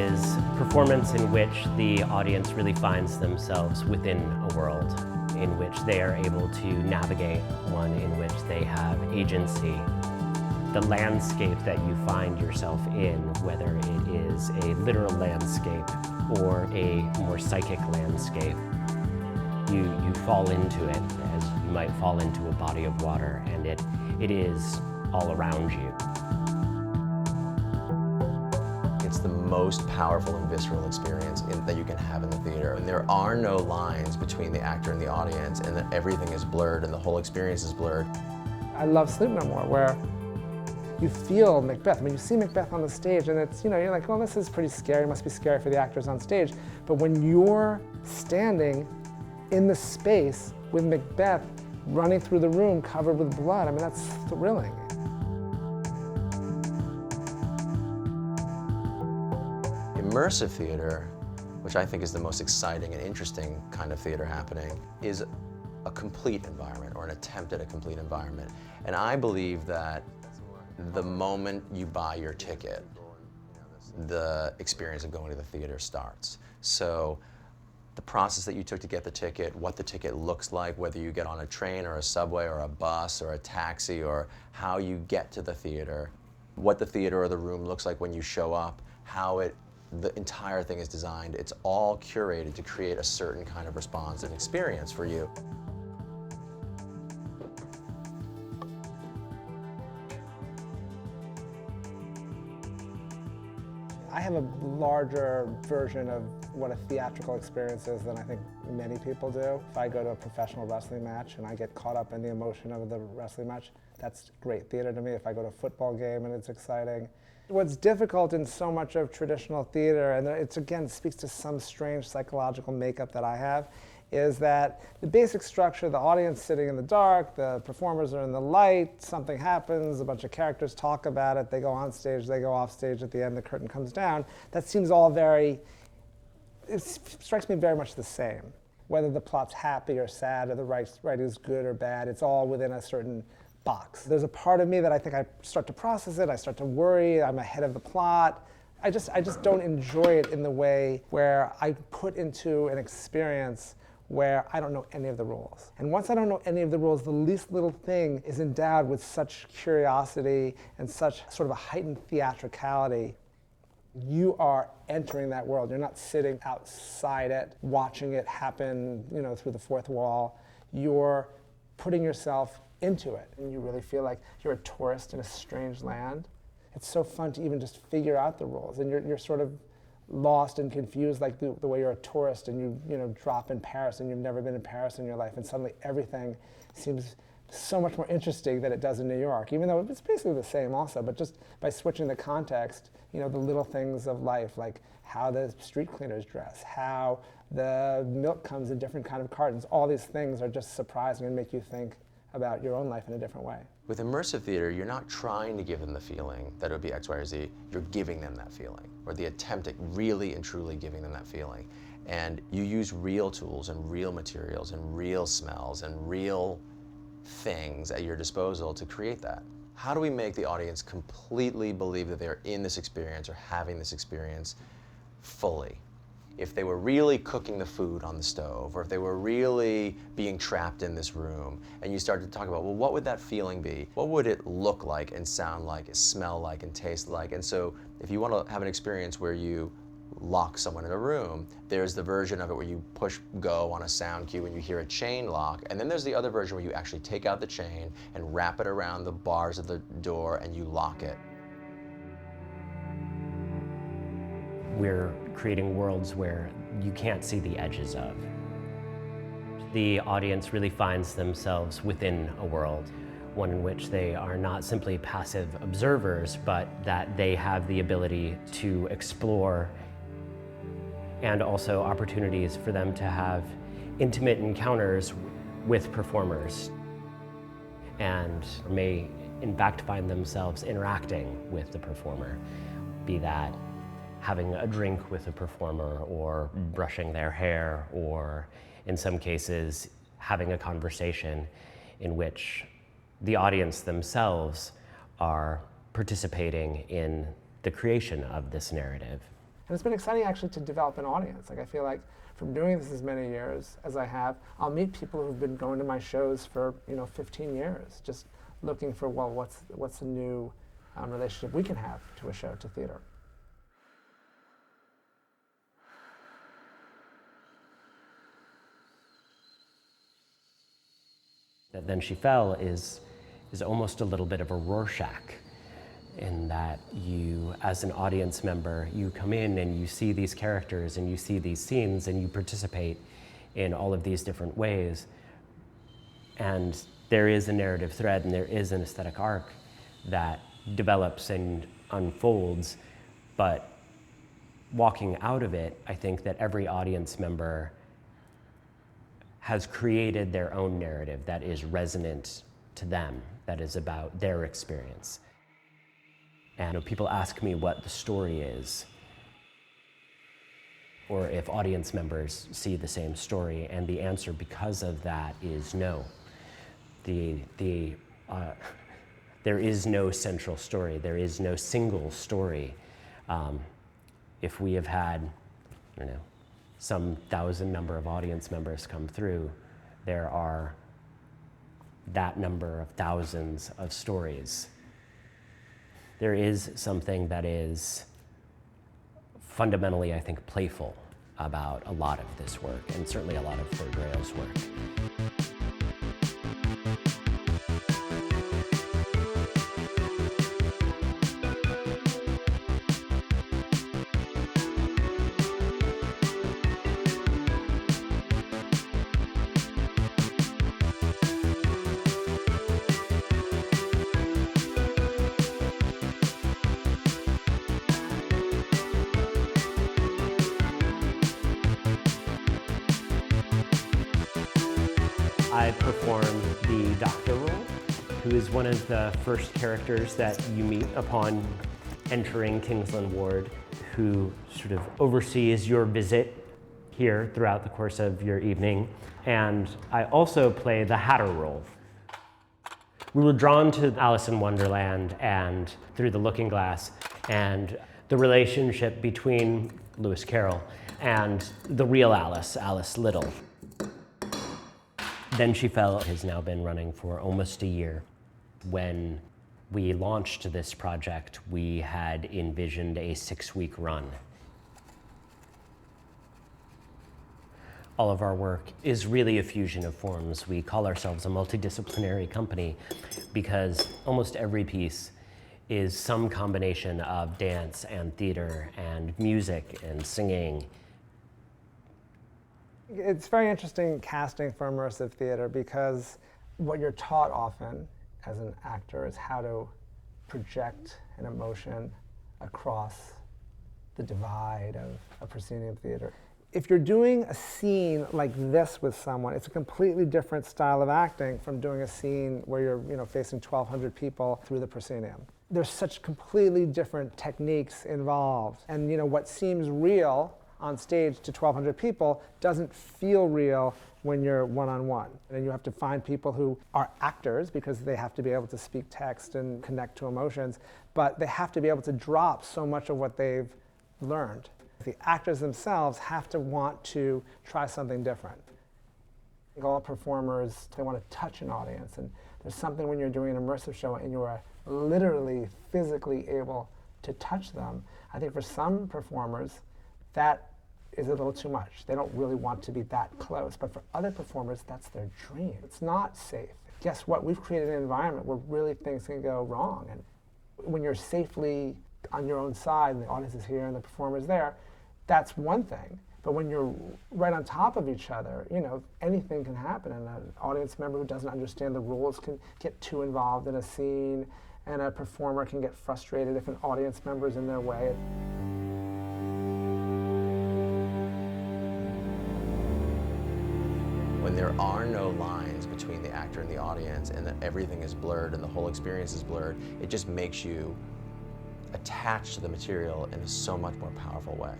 is performance in which the audience really finds themselves within a world in which they are able to navigate, one in which they have agency. The landscape that you find yourself in, whether it is a literal landscape or a more psychic landscape, you fall into it as you might fall into a body of water, and it is all around you. It's the most powerful and visceral experience that you can have in the theater. And there are no lines between the actor and the audience, and that everything is blurred and the whole experience is blurred. I love Sleep No More, where you feel Macbeth. I mean, you see Macbeth on the stage and it's, you're like, well, this is pretty scary. It must be scary for the actors on stage. But when you're standing in the space with Macbeth running through the room covered with blood, I mean, that's thrilling. Immersive theater, which I think is the most exciting and interesting kind of theater happening, is a complete environment, or an attempt at a complete environment. And I believe that the moment you buy your ticket, the experience of going to the theater starts. So the process that you took to get the ticket, what the ticket looks like, whether you get on a train or a subway or a bus or a taxi, or how you get to the theater, what the theater or the room looks like when you show up, how the entire thing is designed. It's all curated to create a certain kind of response and experience for you. I have a larger version of what a theatrical experience is than I think many people do. If I go to a professional wrestling match and I get caught up in the emotion of the wrestling match, that's great theater to me. If I go to a football game and it's exciting. What's difficult in so much of traditional theater, and it again speaks to some strange psychological makeup that I have, is that the basic structure, the audience sitting in the dark, the performers are in the light, something happens, a bunch of characters talk about it, they go on stage, they go off stage, at the end the curtain comes down. That seems all it strikes me very much the same. Whether the plot's happy or sad, or the writing is good or bad, it's all within a certain box. There's a part of me that I think I start to process it, I start to worry, I'm ahead of the plot. I just don't enjoy it in the way where I put into an experience where I don't know any of the rules. And once I don't know any of the rules, the least little thing is endowed with such curiosity and such sort of a heightened theatricality. You are entering that world. You're not sitting outside it, watching it happen, through the fourth wall. You're putting yourself into it, and you really feel like you're a tourist in a strange land. It's so fun to even just figure out the rules, and you're sort of lost and confused, like the way you're a tourist and you drop in Paris and you've never been in Paris in your life, and suddenly everything seems so much more interesting than it does in New York, even though it's basically the same also, but just by switching the context, the little things of life, like how the street cleaners dress, how the milk comes in different kind of cartons, all these things are just surprising and make you think about your own life in a different way. With immersive theater, you're not trying to give them the feeling that it would be X, Y, or Z, you're giving them that feeling, or the attempt at really and truly giving them that feeling. And you use real tools and real materials and real smells and real things at your disposal to create that. How do we make the audience completely believe that they're in this experience or having this experience fully? If they were really cooking the food on the stove, or if they were really being trapped in this room, and you start to talk about, well, what would that feeling be? What would it look like and sound like, smell like, and taste like? And so if you want to have an experience where you lock someone in a room, there's the version of it where you push go on a sound cue and you hear a chain lock, and then there's the other version where you actually take out the chain and wrap it around the bars of the door and you lock it. We're creating worlds where you can't see the edges of. The audience really finds themselves within a world, one in which they are not simply passive observers, but that they have the ability to explore, and also opportunities for them to have intimate encounters with performers, and may in fact find themselves interacting with the performer, be that having a drink with a performer, or brushing their hair, or in some cases having a conversation in which the audience themselves are participating in the creation of this narrative. And it's been exciting actually to develop an audience. Like I feel like from doing this as many years as I have, I'll meet people who've been going to my shows for 15 years, just looking for, well, what's a new relationship we can have to a show, to theater. Then She Fell is almost a little bit of a Rorschach, in that you, as an audience member, you come in and you see these characters and you see these scenes and you participate in all of these different ways. And there is a narrative thread and there is an aesthetic arc that develops and unfolds, but walking out of it, I think that every audience member has created their own narrative that is resonant to them, that is about their experience. And people ask me what the story is, or if audience members see the same story, and the answer because of that is no. There is no central story, there is no single story. If we have had, I don't know, some thousand number of audience members come through, there are that number of thousands of stories. There is something that is fundamentally, I think, playful about a lot of this work, and certainly a lot of Ford Rail's work. I perform the doctor role, who is one of the first characters that you meet upon entering Kingsland Ward, who sort of oversees your visit here throughout the course of your evening. And I also play the Hatter role. We were drawn to Alice in Wonderland and Through the Looking Glass, and the relationship between Lewis Carroll and the real Alice, Alice Little. Then She Fell has now been running for almost a year. When we launched this project, we had envisioned a 6-week run. All of our work is really a fusion of forms. We call ourselves a multidisciplinary company because almost every piece is some combination of dance and theater and music and singing. It's very interesting casting for immersive theater because what you're taught often as an actor is how to project an emotion across the divide of a proscenium theater. If you're doing a scene like this with someone, it's a completely different style of acting from doing a scene where you're facing 1,200 people through the proscenium. There's such completely different techniques involved, and what seems real on stage to 1,200 people doesn't feel real when you're one-on-one. And you have to find people who are actors because they have to be able to speak text and connect to emotions, but they have to be able to drop so much of what they've learned. The actors themselves have to want to try something different. I think all performers, they want to touch an audience, and there's something when you're doing an immersive show and you are literally, physically able to touch them. I think for some performers, that is a little too much. They don't really want to be that close, but for other performers, that's their dream. It's not safe. Guess what? We've created an environment where really things can go wrong, and when you're safely on your own side and the audience is here and the performer's there, that's one thing. But when you're right on top of each other, anything can happen, and an audience member who doesn't understand the rules can get too involved in a scene, and a performer can get frustrated if an audience member is in their way. When there are no lines between the actor and the audience, and that everything is blurred and the whole experience is blurred, it just makes you attached to the material in a so much more powerful way.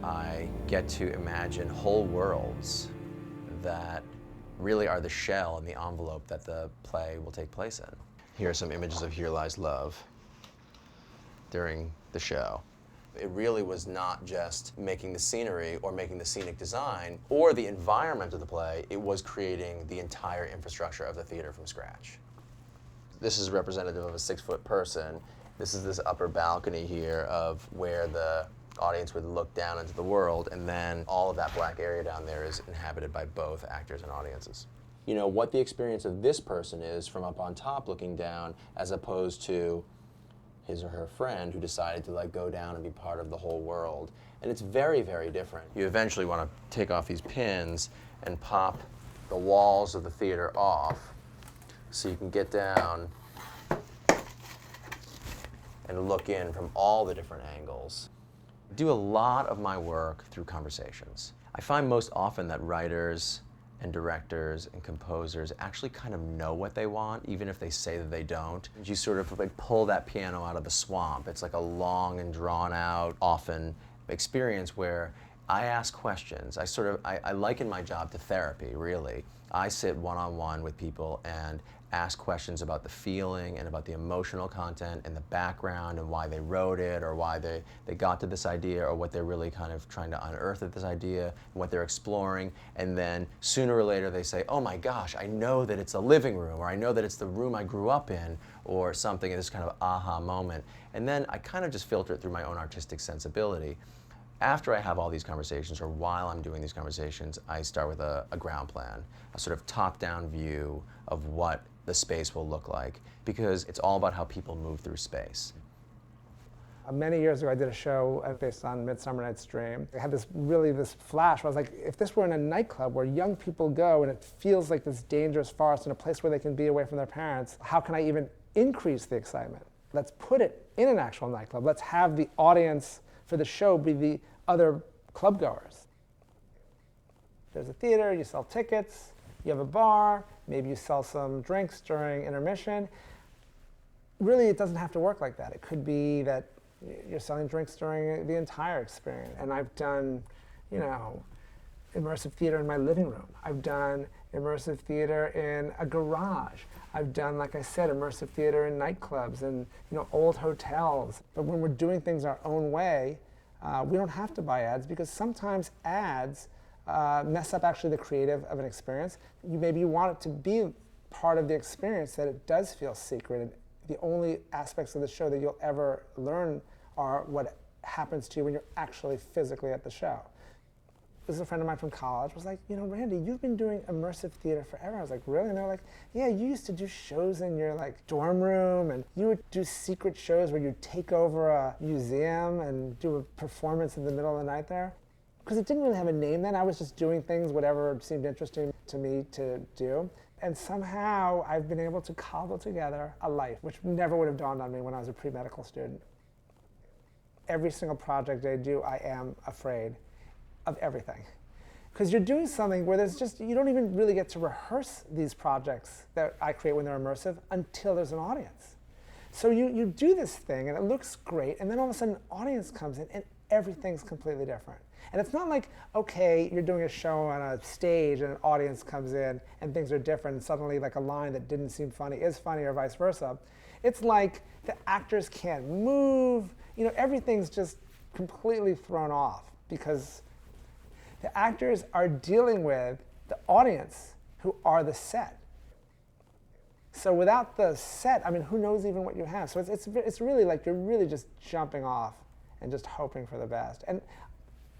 I get to imagine whole worlds that really are the shell and the envelope that the play will take place in. Here are some images of Here Lies Love during the show. It really was not just making the scenery or making the scenic design or the environment of the play, it was creating the entire infrastructure of the theater from scratch. This is representative of a 6-foot person. This is this upper balcony here of where the audience would look down into the world, and then all of that black area down there is inhabited by both actors and audiences. You know, what the experience of this person is from up on top looking down, as opposed to his or her friend who decided to like go down and be part of the whole world. And it's very, very different. You eventually want to take off these pins and pop the walls of the theater off so you can get down and look in from all the different angles. I do a lot of my work through conversations. I find most often that writers and directors and composers actually kind of know what they want, even if they say that they don't. You sort of like pull that piano out of the swamp. It's like a long and drawn out, often experience where I ask questions. I liken my job to therapy, really. I sit one-on-one with people and ask questions about the feeling and about the emotional content and the background and why they wrote it or why they got to this idea or what they're really kind of trying to unearth at this idea and what they're exploring. And then sooner or later they say, oh my gosh, I know that it's a living room, or I know that it's the room I grew up in, or something, in this kind of aha moment. And then I kind of just filter it through my own artistic sensibility. After I have all these conversations, or while I'm doing these conversations, I start with a ground plan, a sort of top-down view of what the space will look like, because it's all about how people move through space. Many years ago, I did a show based on Midsummer Night's Dream. I had this flash where I was like, if this were in a nightclub where young people go and it feels like this dangerous forest in a place where they can be away from their parents, how can I even increase the excitement? Let's put it in an actual nightclub. Let's have the audience for the show be the other club goers. There's a theater, you sell tickets, you have a bar, maybe you sell some drinks during intermission. Really, it doesn't have to work like that. It could be that you're selling drinks during the entire experience. And I've done, you know, immersive theater in my living room. I've done immersive theater in a garage. I've done, like I said, immersive theater in nightclubs and, you know, old hotels. But when we're doing things our own way, we don't have to buy ads, because sometimes ads mess up actually the creative of an experience. Maybe you want it to be part of the experience, that it does feel secret. And the only aspects of the show that you'll ever learn are what happens to you when you're actually physically at the show. This is a friend of mine from college was like, you know, Randy, you've been doing immersive theater forever. I was like, really? And they're like, yeah, you used to do shows in your like dorm room, and you would do secret shows where you'd take over a museum and do a performance in the middle of the night there. Because it didn't really have a name then. I was just doing things, whatever seemed interesting to me to do. And somehow I've been able to cobble together a life, which never would have dawned on me when I was a pre-medical student. Every single project I do, I am afraid of everything. Because you're doing something where there's just, you don't even really get to rehearse these projects that I create when they're immersive until there's an audience. So you do this thing and it looks great, and then all of a sudden an audience comes in and everything's completely different. And it's not like, okay, you're doing a show on a stage and an audience comes in and things are different and suddenly like a line that didn't seem funny is funny, or vice versa. It's like the actors can't move, you know, everything's just completely thrown off because the actors are dealing with the audience who are the set. So without the set, I mean, who knows even what you have? So it's really like you're really just jumping off and just hoping for the best. And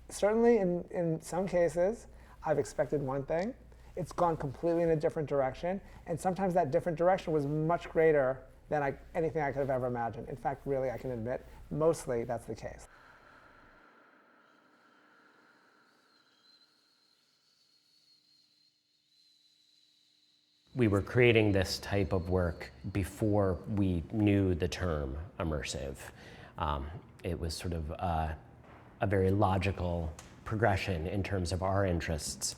certainly in some cases, I've expected one thing. It's gone completely in a different direction. And sometimes that different direction was much greater than anything I could have ever imagined. In fact, really, I can admit, mostly that's the case. We were creating this type of work before we knew the term immersive. It was sort of a very logical progression in terms of our interests.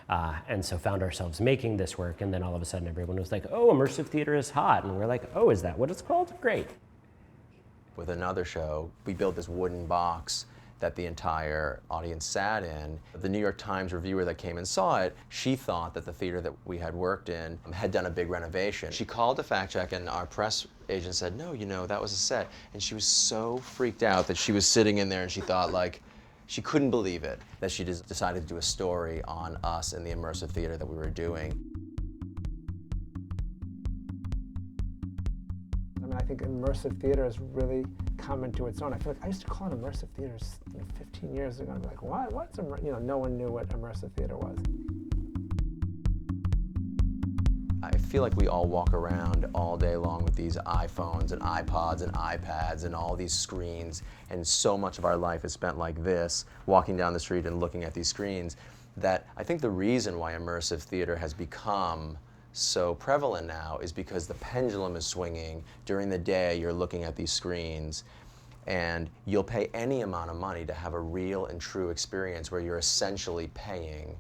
And so found ourselves making this work, and then all of a sudden everyone was like, oh, immersive theater is hot. And we're like, oh, is that what it's called? Great. With another show, we built this wooden box that the entire audience sat in. The New York Times reviewer that came and saw it, she thought that the theater that we had worked in had done a big renovation. She called to fact check, and our press agent said, no, you know, that was a set. And she was so freaked out that she was sitting in there and she thought, like, she couldn't believe it, that she just decided to do a story on us in the immersive theater that we were doing. I mean, I think immersive theater has really come into its own. I feel like I used to call it immersive theater 15 years ago. I'd be like, what? What's no one knew what immersive theater was. I feel like we all walk around all day long with these iPhones and iPods and iPads and all these screens, and so much of our life is spent like this, walking down the street and looking at these screens, that I think the reason why immersive theater has become so prevalent now is because the pendulum is swinging. During the day, you're looking at these screens, and you'll pay any amount of money to have a real and true experience where you're essentially paying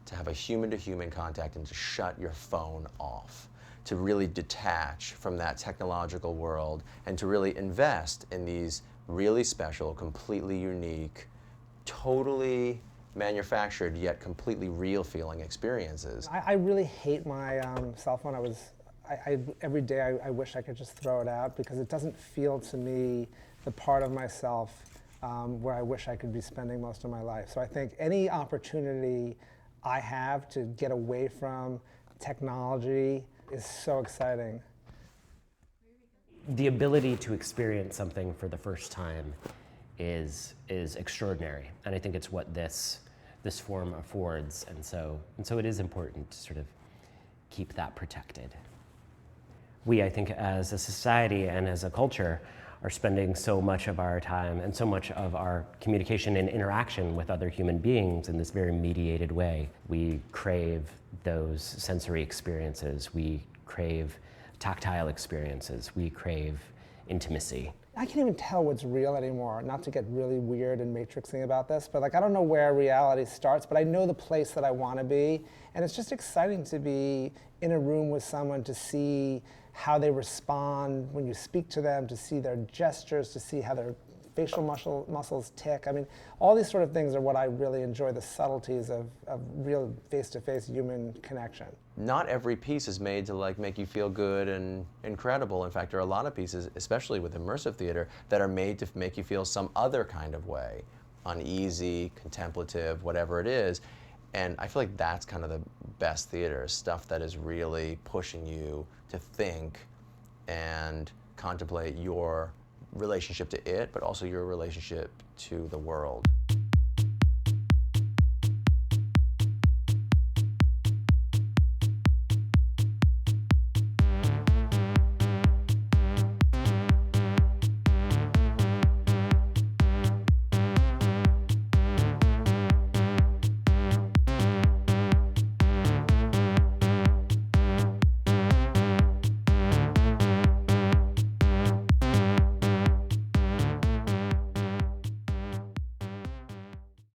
to have a human-to-human contact and to shut your phone off, to really detach from that technological world and to really invest in these really special, completely unique, totally manufactured yet completely real feeling experiences. I really hate my cell phone. Every day I wish I could just throw it out because it doesn't feel to me the part of myself where I wish I could be spending most of my life. So I think any opportunity I have to get away from technology is so exciting. The ability to experience something for the first time is extraordinary, and I think it's what this form affords, and so it is important to sort of keep that protected. We, I think, as a society and as a culture, are spending so much of our time and so much of our communication and interaction with other human beings in this very mediated way. We crave those sensory experiences. We crave tactile experiences. We crave intimacy. I can't even tell what's real anymore, not to get really weird and matrixing about this, but like I don't know where reality starts, but I know the place that I want to be, and it's just exciting to be in a room with someone, to see how they respond when you speak to them, to see their gestures, to see how their facial muscles tick. I mean, all these sort of things are what I really enjoy, the subtleties of real face-to-face human connection. Not every piece is made to like make you feel good and incredible. In fact, there are a lot of pieces, especially with immersive theater, that are made to make you feel some other kind of way, uneasy, contemplative, whatever it is. And I feel like that's kind of the best theater, stuff that is really pushing you to think and contemplate your relationship to it, but also your relationship to the world.